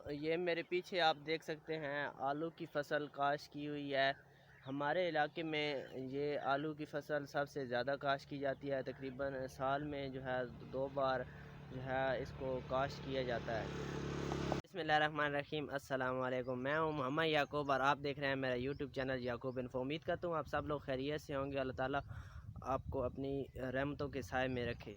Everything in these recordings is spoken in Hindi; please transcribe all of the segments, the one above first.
ये मेरे पीछे आप देख सकते हैं आलू की फसल काश्त की हुई है। हमारे इलाके में ये आलू की फसल सबसे ज़्यादा काश्त की जाती है। तकरीबन साल में जो है 2 बार जो है इसको काश्त किया जाता है। बिस्मिल्लाहिर्रहमानिर्रहीम, अस्सलाम वालेकुम। मैं हूँ मोहम्मद याकूब और आप देख रहे हैं मेरा यूट्यूब चैनल याकूब इन्फो। उम्मीद करता हूँ आप सब लोग खैरियत से होंगे। अल्लाह ताला आपको अपनी रहमतों के साए में रखे।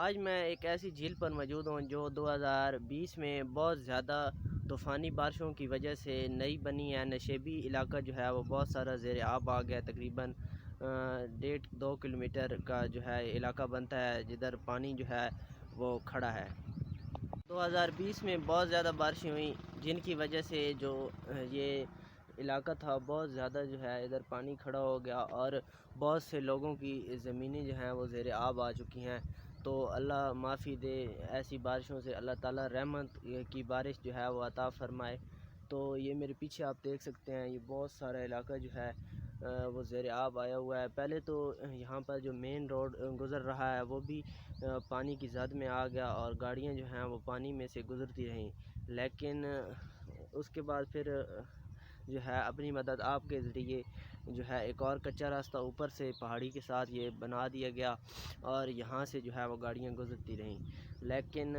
आज मैं एक ऐसी झील पर मौजूद हूँ जो 2020 में बहुत ज़्यादा तूफ़ानी बारिशों की वजह से नई बनी है। नशेबी इलाका जो है वो बहुत सारा ज़ेर आब आ गया। तकरीबन 1.5-2 किलोमीटर का जो है इलाका बनता है जिधर पानी जो है वो खड़ा है। 2020 में बहुत ज़्यादा बारिशें हुई जिनकी वजह से जो ये इलाका था बहुत ज़्यादा जो है इधर पानी खड़ा हो गया और बहुत से लोगों की ज़मीनें जो हैं वो ज़ेर आब आ चुकी हैं। तो अल्लाह माफ़ी दे, ऐसी बारिशों से अल्लाह ताला रहमत की बारिश जो है वो अता फ़रमाए। तो ये मेरे पीछे आप देख सकते हैं ये बहुत सारा इलाका जो है वो ज़ेर आब आया हुआ है। पहले तो यहाँ पर जो मेन रोड गुज़र रहा है वो भी पानी की ज़द में आ गया और गाड़ियाँ जो हैं वो पानी में से गुज़रती रहीं। लेकिन उसके बाद फिर जो है अपनी मदद आपके ज़रिए जो है एक और कच्चा रास्ता ऊपर से पहाड़ी के साथ ये बना दिया गया और यहाँ से जो है वो गाड़ियाँ गुज़रती रहीं। लेकिन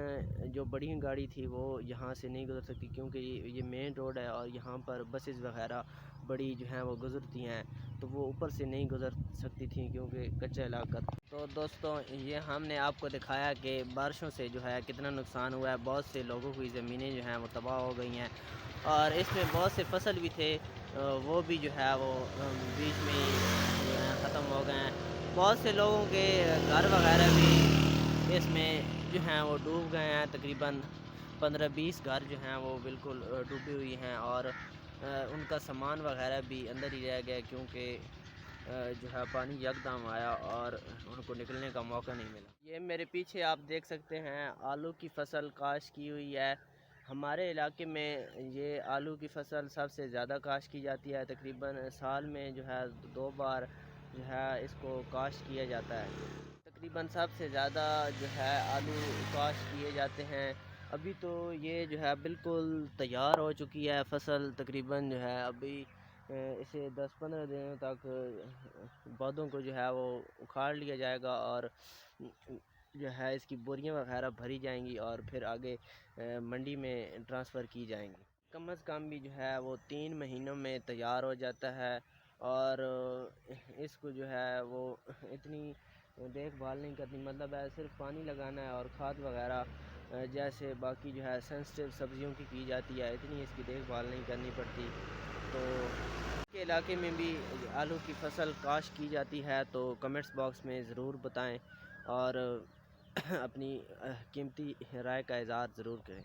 जो बड़ी गाड़ी थी वो यहाँ से नहीं गुज़र सकती क्योंकि ये मेन रोड है और यहाँ पर बसेस वगैरह बड़ी जो हैं वो गुज़रती हैं, तो वो ऊपर से नहीं गुज़र सकती थी क्योंकि कच्चा इलाका। तो दोस्तों ये हमने आपको दिखाया कि बारिशों से जो है कितना नुकसान हुआ है। बहुत से लोगों की ज़मीनें जो हैं वो तबाह हो गई हैं और इसमें बहुत से फसल भी थे वो भी जो है वो बीच में ही जो है ख़त्म हो गए हैं। बहुत से लोगों के घर वगैरह भी इसमें जो हैं वो डूब गए हैं। तकरीबन 15-20 घर जो हैं वो बिल्कुल डूबी हुई हैं और उनका सामान वगैरह भी अंदर ही रह गया क्योंकि जो है पानी यकदम आया और उनको निकलने का मौका नहीं मिला। ये मेरे पीछे आप देख सकते हैं आलू की फसल काश्त की हुई है। हमारे इलाके में ये आलू की फसल सबसे ज़्यादा काश्त की जाती है। तकरीबन साल में जो है 2 बार जो है इसको काश्त किया जाता है। तकरीबन सबसे ज़्यादा जो है आलू काश्त किए जाते हैं। अभी तो ये जो है बिल्कुल तैयार हो चुकी है फसल। तकरीबन जो है अभी इसे 10-15 दिनों तक पौधों को जो है वो उखाड़ लिया जाएगा और जो है इसकी बोरियां वगैरह भरी जाएंगी और फिर आगे मंडी में ट्रांसफ़र की जाएंगी। कम अज़ कम भी जो है वो 3 महीनों में तैयार हो जाता है और इसको जो है वो इतनी देखभाल नहीं करनी, मतलब है सिर्फ पानी लगाना है और खाद वगैरह जैसे बाकी जो है सेंसिटिव सब्जियों की जाती है, इतनी इसकी देखभाल नहीं करनी पड़ती। तो के इलाके में भी आलू की फसल काश्त की जाती है तो कमेंट्स बॉक्स में ज़रूर बताएं और अपनी कीमती राय का इज़हार ज़रूर करें।